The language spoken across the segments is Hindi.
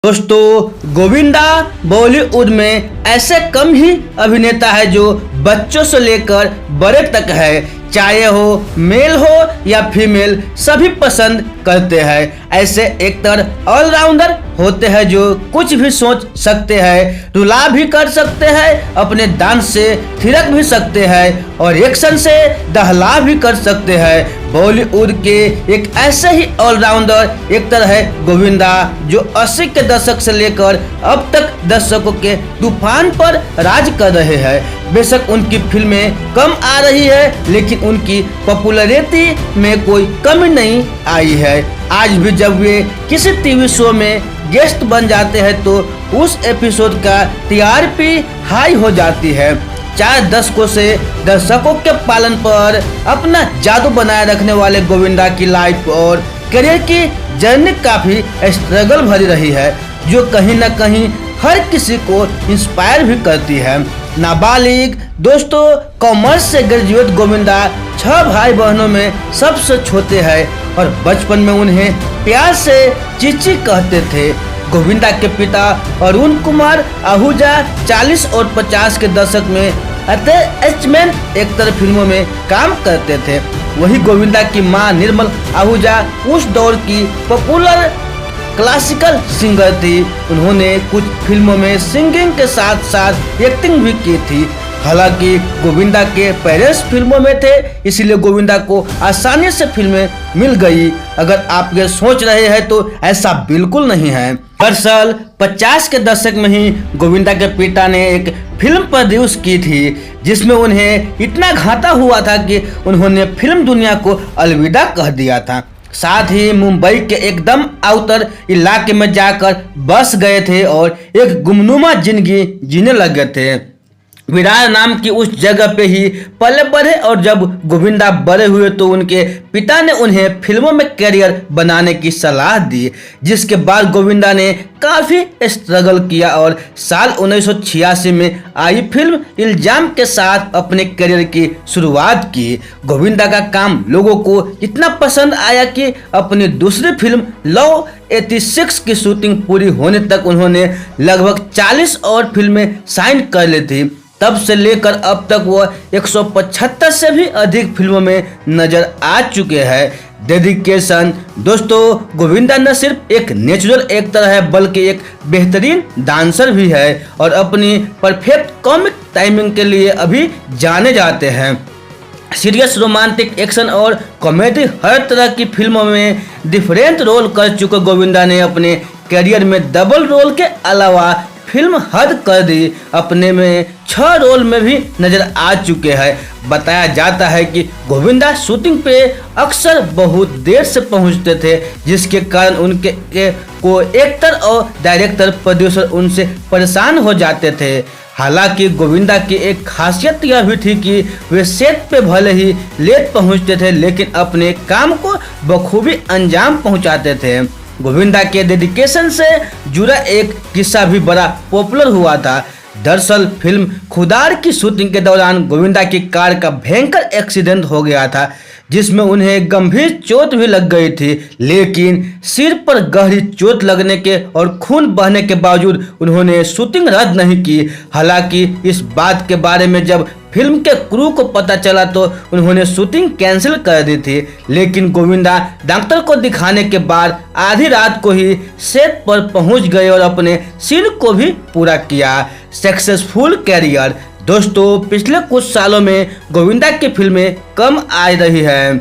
दोस्तों, गोविंदा बॉलीवुड में ऐसे कम ही अभिनेता है जो बच्चों से लेकर बड़े तक है, चाहे हो मेल हो या फीमेल, सभी पसंद करते हैं। ऐसे एक्टर ऑलराउंडर होते हैं जो कुछ भी सोच सकते हैं, रुला भी कर सकते हैं, अपने डांस से थिरक भी सकते हैं और एक्शन से दहला भी कर सकते हैं। बॉलीवुड के एक ऐसे ही ऑलराउंडर एक्टर है गोविंदा, जो 80 के दशक से लेकर अब तक दर्शकों के तूफान पर राज कर रहे हैं। बेशक उनकी फिल्में कम आ रही है, लेकिन उनकी पॉपुलैरिटी में कोई कमी नहीं आई है। आज भी जब वे किसी टीवी शो में गेस्ट बन जाते हैं तो उस एपिसोड का टीआरपी हाई हो जाती है। 4 दशकों से दर्शकों के पालन पर अपना जादू बनाए रखने वाले गोविंदा की लाइफ और करियर की जर्नी काफी स्ट्रगल भरी रही है, जो कहीं न कहीं हर किसी को इंस्पायर भी करती है। नाबालिग दोस्तों, कॉमर्स से ग्रेजुएट गोविंदा 6 भाई बहनों में सबसे छोटे हैं और बचपन में उन्हें प्यार से चीची कहते थे। गोविंदा के पिता अरुण कुमार आहूजा 40 और 50 के दशक में अटैचमेंट एक्टर फिल्मों में काम करते थे। वही गोविंदा की मां निर्मल आहूजा उस दौर की पॉपुलर क्लासिकल सिंगर थी। उन्होंने कुछ फिल्मों में सिंगिंग के साथ साथ एक्टिंग भी की थी। हालांकि गोविंदा के पेरेंट्स फिल्मों में थे, इसीलिए गोविंदा को आसानी से फिल्में मिल गई। अगर आप ये सोच रहे हैं तो ऐसा बिल्कुल नहीं है। दरअसल 50 के दशक में ही गोविंदा के पिता ने एक फिल्म प्रोड्यूस की थी, जिसमें उन्हें इतना घाटा हुआ था कि उन्होंने फिल्म दुनिया को अलविदा कह दिया था। साथ ही मुंबई के एकदम आउटर इलाके में जाकर बस गए थे और एक गुमनुमा जिंदगी जीने लगे थे। विरार नाम की उस जगह पे ही पले बढ़े और जब गोविंदा बड़े हुए तो उनके पिता ने उन्हें फिल्मों में करियर बनाने की सलाह दी, जिसके बाद गोविंदा ने काफ़ी स्ट्रगल किया और साल 1986 में आई फिल्म इल्जाम के साथ अपने करियर की शुरुआत की। गोविंदा का काम लोगों को इतना पसंद आया कि अपनी दूसरी फिल्म लव 86 की शूटिंग पूरी होने तक उन्होंने लगभग 40 और फिल्में साइन कर ली थी। तब से लेकर अब तक वह 175 से भी अधिक फिल्मों में नजर आ चुके हैं। डेडिकेशन दोस्तों, गोविंदा न सिर्फ एक नेचुरल एक्टर है बल्कि एक बेहतरीन डांसर भी है और अपनी परफेक्ट कॉमिक टाइमिंग के लिए अभी जाने जाते हैं। सीरियस, रोमांटिक, एक्शन और कॉमेडी हर तरह की फिल्मों में डिफरेंट रोल कर चुके गोविंदा ने अपने करियर में डबल रोल के अलावा फिल्म हद कर दी अपने में 6 रोल में भी नजर आ चुके हैं। बताया जाता है कि गोविंदा शूटिंग पे अक्सर बहुत देर से पहुंचते थे, जिसके कारण उनके को एक्टर और डायरेक्टर प्रोड्यूसर उनसे परेशान हो जाते थे। हालांकि गोविंदा की एक खासियत यह भी थी कि वे सेट पे भले ही लेट पहुंचते थे, लेकिन अपने काम को बखूबी अंजाम पहुंचाते थे। गोविंदा के डेडिकेशन से जुड़ा एक किस्सा भी बड़ा पॉपुलर हुआ था। दरअसल फिल्म खुदार की शूटिंग के दौरान गोविंदा की कार का भयंकर एक्सीडेंट हो गया था, जिसमें उन्हें गंभीर चोट भी लग गई थी, लेकिन सिर पर गहरी चोट लगने के और खून बहने के बावजूद उन्होंने शूटिंग रद्द नहीं की। हालांकि इस बात के बारे में जब फिल्म के क्रू को पता चला तो उन्होंने शूटिंग कैंसिल कर दी थी, लेकिन गोविंदा डॉक्टर को दिखाने के बाद आधी रात को ही सेट पर पहुंच गए और अपने सीन को भी पूरा किया। सक्सेसफुल कैरियर दोस्तों, पिछले कुछ सालों में गोविंदा की फिल्में कम आ रही है,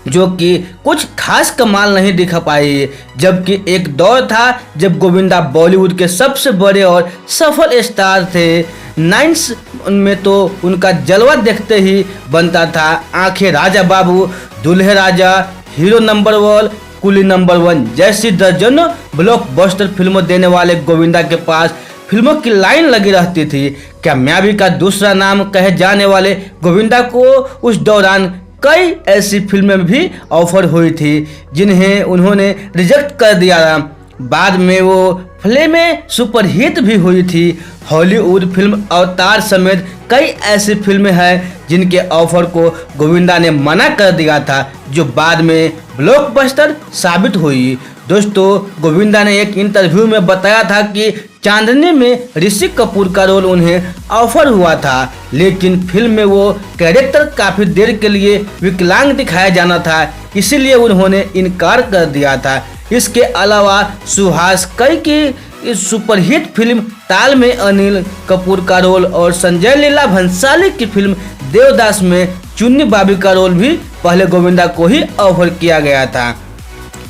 जो कि कुछ खास कमाल नहीं दिखा पाई, जबकि एक दौर था जब गोविंदा बॉलीवुड के सबसे बड़े और सफल स्टार थे। 90s में तो उनका जलवा देखते ही बनता था। आंखें राजा बाबू, दूल्हे राजा, हीरो नंबर 1, कुली नंबर 1 जैसी दर्जनों ब्लॉकबस्टर फिल्मों देने वाले गोविंदा के पास फिल्मों की लाइन लगी रहती थी। कामयाबी का दूसरा नाम कहे जाने वाले गोविंदा को उस दौरान कई ऐसी फिल्में भी ऑफर हुई थी, जिन्हें उन्होंने रिजेक्ट कर दिया। बाद में वो फिल्में सुपरहिट भी हुई थी। हॉलीवुड फिल्म अवतार समेत कई ऐसी फिल्में हैं जिनके ऑफर को गोविंदा ने मना कर दिया था, जो बाद में ब्लॉकबस्टर साबित हुई। दोस्तों, गोविंदा ने एक इंटरव्यू में बताया था कि चांदनी में ऋषि कपूर का रोल उन्हें ऑफर हुआ था, लेकिन फिल्म में वो कैरेक्टर काफी देर के लिए विकलांग दिखाया जाना था, इसीलिए उन्होंने इनकार कर दिया था। इसके अलावा सुहास कई की इस सुपरहिट फिल्म ताल में अनिल कपूर का रोल और संजय लीला भंसाली की फिल्म देवदास में चुन्नी बाबी का रोल भी पहले गोविंदा को ही ऑफर किया गया था।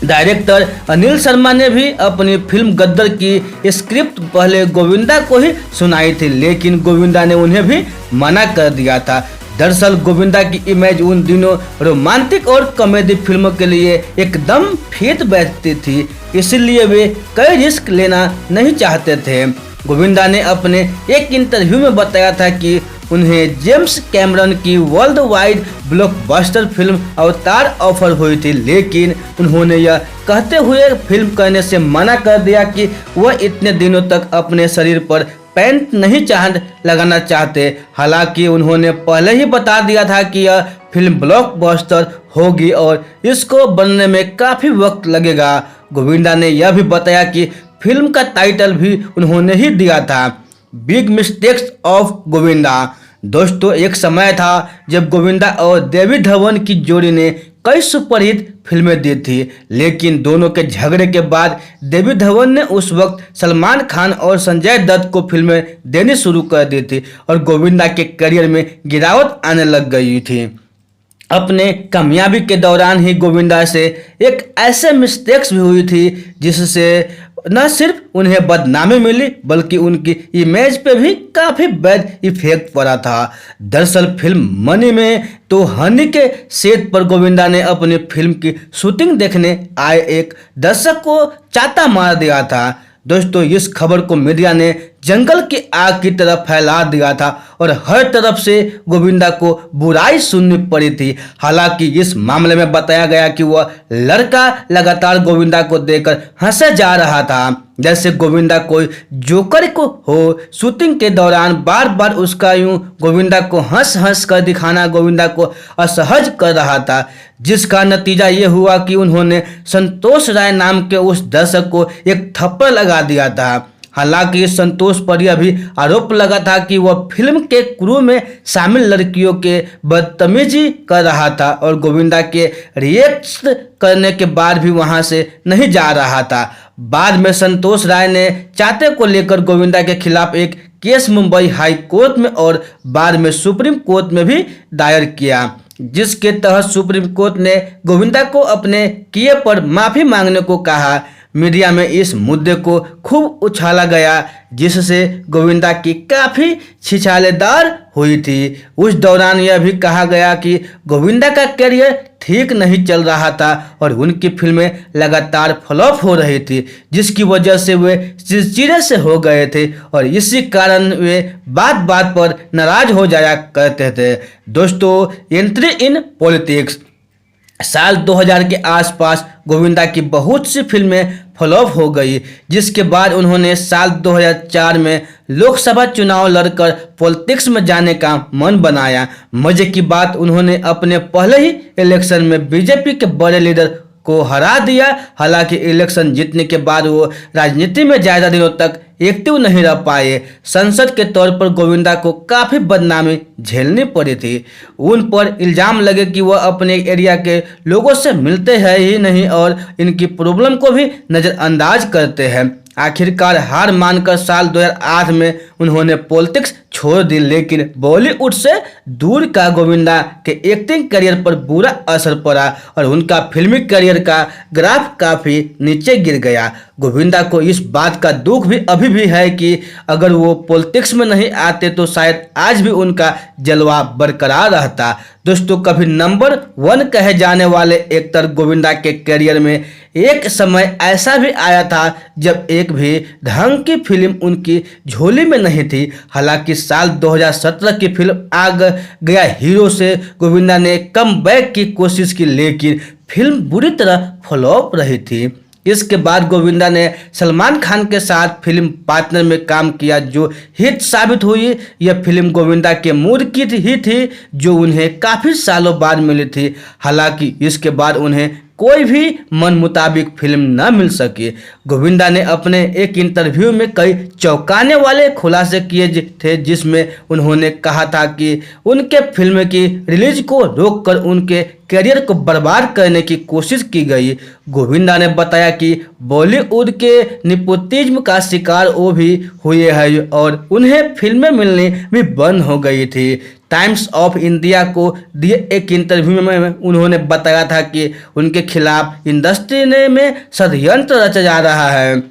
डायरेक्टर अनिल शर्मा ने भी अपनी फिल्म गद्दर की स्क्रिप्ट पहले गोविंदा को ही सुनाई थी, लेकिन गोविंदा ने उन्हें भी मना कर दिया था। दरअसल गोविंदा की इमेज उन दिनों रोमांटिक और कॉमेडी फिल्मों के लिए एकदम फिट बैठती थी, इसलिए वे कई रिस्क लेना नहीं चाहते थे। गोविंदा ने अपने एक इंटरव्यू में बताया था कि उन्हें जेम्स कैमरन की वर्ल्ड वाइड ब्लॉकबस्टर फिल्म अवतार ऑफर हुई थी, लेकिन उन्होंने यह कहते हुए फिल्म करने से मना कर दिया कि वह इतने दिनों तक अपने शरीर पर पेंट नहीं लगाना चाहते। हालांकि उन्होंने पहले ही बता दिया था कि यह फिल्म ब्लॉकबस्टर होगी और इसको बनने में काफ़ी वक्त लगेगा। गोविंदा ने यह भी बताया कि फिल्म का टाइटल भी उन्होंने ही दिया था, बिग मिस्टेक्स ऑफ गोविंदा। दोस्तों, एक समय था जब गोविंदा और देवी धवन की जोड़ी ने कई सुपरहिट फिल्में दी थी, लेकिन दोनों के झगड़े के बाद देवी धवन ने उस वक्त सलमान खान और संजय दत्त को फिल्में देनी शुरू कर दी थी और गोविंदा के करियर में गिरावट आने लग गई थी। अपने कामयाबी के दौरान ही गोविंदा से एक ऐसे मिस्टेक्स भी हुई थी जिससे न सिर्फ उन्हें बदनामी मिली बल्कि उनकी इमेज पे भी काफ़ी बैड इफेक्ट पड़ा था। दरअसल फिल्म मनी में तो हनी के सेट पर गोविंदा ने अपनी फिल्म की शूटिंग देखने आए एक दर्शक को चाटा मार दिया था। दोस्तों, इस खबर को मीडिया ने जंगल की आग की तरह फैला दिया था और हर तरफ से गोविंदा को बुराई सुननी पड़ी थी। हालांकि इस मामले में बताया गया कि वह लड़का लगातार गोविंदा को देखकर हंसे जा रहा था, जैसे गोविंदा कोई जोकर को हो। शूटिंग के दौरान बार बार उसका यूं गोविंदा को हंस हंस कर दिखाना गोविंदा को असहज कर रहा था, जिसका नतीजा ये हुआ कि उन्होंने संतोष राय नाम के उस दर्शक को एक थप्पड़ लगा दिया था। हालांकि संतोष पर यह भी आरोप लगा था कि वह फिल्म के क्रू में शामिल लड़कियों के बदतमीजी कर रहा था और गोविंदा के रिएक्ट करने के बाद भी वहां से नहीं जा रहा था। बाद में संतोष राय ने चाटे को लेकर गोविंदा के खिलाफ एक केस मुंबई हाई कोर्ट में और बाद में सुप्रीम कोर्ट में भी दायर किया, जिसके तहत सुप्रीम कोर्ट ने गोविंदा को अपने किए पर माफी मांगने को कहा। मीडिया में इस मुद्दे को खूब उछाला गया, जिससे गोविंदा की काफ़ी छिछालेदार हुई थी। उस दौरान यह भी कहा गया कि गोविंदा का करियर ठीक नहीं चल रहा था और उनकी फिल्में लगातार फ्लॉप हो रही थी, जिसकी वजह से वे चिड़चिड़े से हो गए थे और इसी कारण वे बात बात पर नाराज हो जाया करते थे। दोस्तों, एंट्री इन पॉलिटिक्स। साल 2000 के आसपास गोविंदा की बहुत सी फिल्में फ्लॉप हो गई, जिसके बाद उन्होंने साल 2004 में लोकसभा चुनाव लड़कर पॉलिटिक्स में जाने का मन बनाया। मजे की बात, उन्होंने अपने पहले ही इलेक्शन में बीजेपी के बड़े लीडर को हरा दिया। हालांकि इलेक्शन जीतने के बाद वो राजनीति में ज़्यादा दिनों तक एक्टिव नहीं रह पाए। संसद के तौर पर गोविंदा को काफ़ी बदनामी झेलनी पड़ी थी। उन पर इल्ज़ाम लगे कि वह अपने एरिया के लोगों से मिलते हैं ही नहीं और इनकी प्रॉब्लम को भी नज़रअंदाज करते हैं। आखिरकार हार मानकर साल 2008 में उन्होंने पॉलिटिक्स छोड़ दी, लेकिन बॉलीवुड से दूर का गोविंदा के एक्टिंग करियर पर बुरा असर पड़ा और उनका फिल्मी करियर का ग्राफ काफ़ी नीचे गिर गया। गोविंदा को इस बात का दुख भी अभी भी है कि अगर वो पॉलिटिक्स में नहीं आते तो शायद आज भी उनका जलवा बरकरार रहता। दोस्तों, कभी नंबर 1 कहे जाने वाले एक्टर गोविंदा के करियर में एक समय ऐसा भी आया था जब एक भी ढंग की फिल्म उनकी झोली में नहीं थी। हालांकि साल 2017 की फिल्म आ गया हीरो से गोविंदा ने कम बैक की कोशिश की, लेकिन फिल्म बुरी तरह फ्लॉप रही थी। इसके बाद गोविंदा ने सलमान खान के साथ फिल्म पार्टनर में काम किया, जो हिट साबित हुई। यह फिल्म गोविंदा के मूड की ही थी, जो उन्हें काफ़ी सालों बाद मिली थी। हालांकि इसके बाद उन्हें कोई भी मन मुताबिक फिल्म न मिल सके। गोविंदा ने अपने एक इंटरव्यू में कई चौंकाने वाले खुलासे किए थे, जिसमें उन्होंने कहा था कि उनके फिल्म की रिलीज को रोककर उनके करियर को बर्बाद करने की कोशिश की गई। गोविंदा ने बताया कि बॉलीवुड के नेपोटिज्म का शिकार वो भी हुए हैं और उन्हें फिल्में मिलनी भी बंद हो गई थी। टाइम्स ऑफ इंडिया को दिए एक इंटरव्यू में उन्होंने बताया था कि उनके खिलाफ इंडस्ट्री में षड्यंत्र रचा जा रहा है।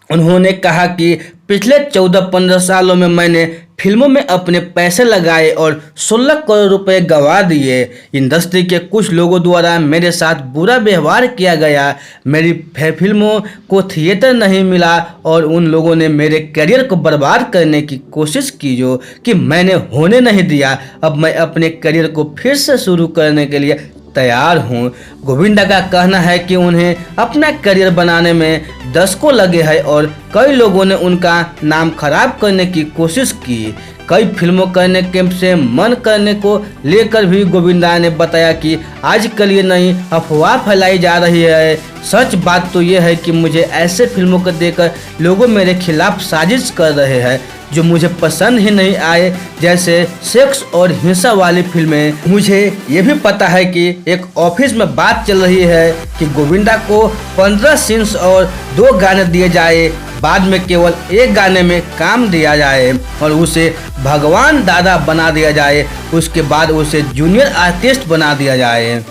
उन्होंने कहा कि पिछले 14-15 सालों में मैंने फिल्मों में अपने पैसे लगाए और 16 करोड़ रुपए गंवा दिए। इंडस्ट्री के कुछ लोगों द्वारा मेरे साथ बुरा व्यवहार किया गया। मेरी फिल्मों को थिएटर नहीं मिला और उन लोगों ने मेरे करियर को बर्बाद करने की कोशिश की, जो कि मैंने होने नहीं दिया। अब मैं अपने करियर को फिर से शुरू करने के लिए तैयार हूँ। गोविंदा का कहना है कि उन्हें अपना करियर बनाने में दशकों लगे हैं और कई लोगों ने उनका नाम खराब करने की कोशिश की। कई फिल्मों करने के से मन करने को लेकर भी गोविंदा ने बताया कि आजकल ये नई अफवाह फैलाई जा रही है। सच बात तो ये है कि मुझे ऐसे फिल्मों को देखकर लोगों मेरे खिलाफ साजिश कर रहे हैं जो मुझे पसंद ही नहीं आए, जैसे सेक्स और हिंसा वाली फिल्में। मुझे ये भी पता है कि एक ऑफिस में बात चल रही है कि गोविंदा को 15 सीन्स और 2 गाने दिए जाए, बाद में केवल एक गाने में काम दिया जाए और उसे भगवान दादा बना दिया जाए, उसके बाद उसे जूनियर आर्टिस्ट बना दिया जाए।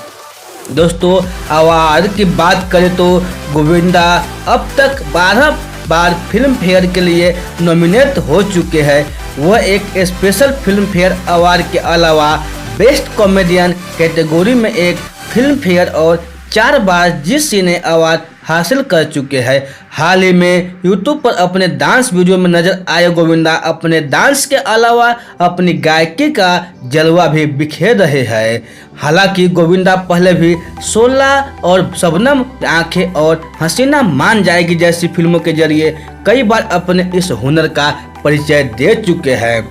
दोस्तों, अवार्ड की बात करें तो गोविंदा अब तक 12 बार फिल्म फेयर के लिए नॉमिनेट हो चुके हैं। वह एक स्पेशल फिल्म फेयर अवार्ड के अलावा बेस्ट कॉमेडियन कैटेगरी में एक फिल्म फेयर और 4 बार जी सिने अवार्ड हासिल कर चुके हैं। हाल ही में यूट्यूब पर अपने डांस वीडियो में नजर आए गोविंदा अपने डांस के अलावा अपनी गायकी का जलवा भी बिखेर रहे हैं। हालांकि गोविंदा पहले भी 16 और शबनम आंखें और हसीना मान जाएगी जैसी फिल्मों के जरिए कई बार अपने इस हुनर का परिचय दे चुके हैं।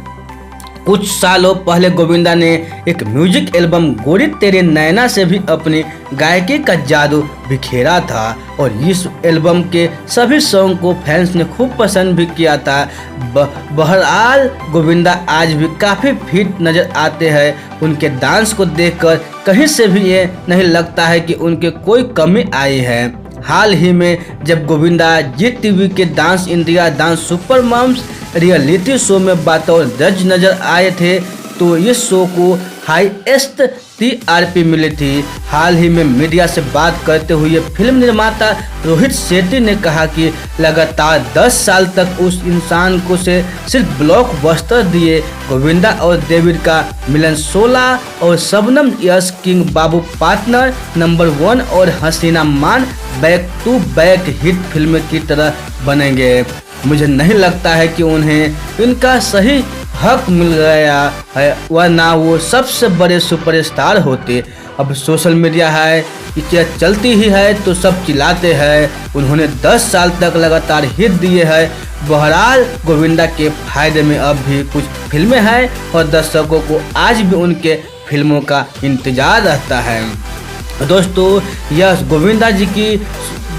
कुछ सालों पहले गोविंदा ने एक म्यूजिक एल्बम गोरी तेरे नैना से भी अपनी गायकी का जादू बिखेरा था और इस एल्बम के सभी सॉन्ग को फैंस ने खूब पसंद भी किया था। बहरहाल गोविंदा आज भी काफ़ी फिट नज़र आते हैं। उनके डांस को देखकर कहीं से भी ये नहीं लगता है कि उनके कोई कमी आई है। हाल ही में जब गोविंदा जी टीवी के dance India dance super moms reality show में बतौर जज नजर आए थे तो इस शो को हाईएस्ट TRP मिली थी। हाल ही में मीडिया से बात करते हुए फिल्म निर्माता रोहित शेट्टी ने कहा कि लगातार 10 साल तक उस इंसान को से सिर्फ ब्लॉकबस्टर दिए। गोविंदा और डेविड का मिलन 16 और शबनम यश किंग बाबू पार्टनर नंबर 1 और हसीना मान back to back hit film की तरह बनेंगे। मुझे नहीं लगता है कि उन्हें इनका सही हक मिल गया है, वरना वो सबसे बड़े सुपरस्टार होते। अब सोशल मीडिया है, इसे चलती ही है तो सब चिल्लाते हैं। उन्होंने 10 साल तक लगातार हिट दिए हैं। बहरहाल गोविंदा के फायदे में अब भी कुछ फिल्में हैं और दर्शकों को आज भी उनके फिल्मों का इंतजार रहता है। दोस्तों, यह गोविंदा जी की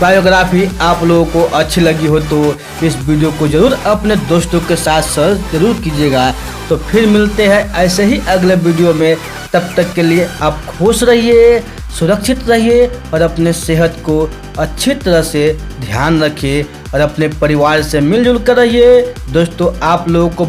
बायोग्राफी आप लोगों को अच्छी लगी हो तो इस वीडियो को ज़रूर अपने दोस्तों के साथ शेयर जरूर कीजिएगा। तो फिर मिलते हैं ऐसे ही अगले वीडियो में। तब तक के लिए आप खुश रहिए, सुरक्षित रहिए और अपने सेहत को अच्छी तरह से ध्यान रखिए और अपने परिवार से मिलजुल कर रहिए। दोस्तों, आप लोगों को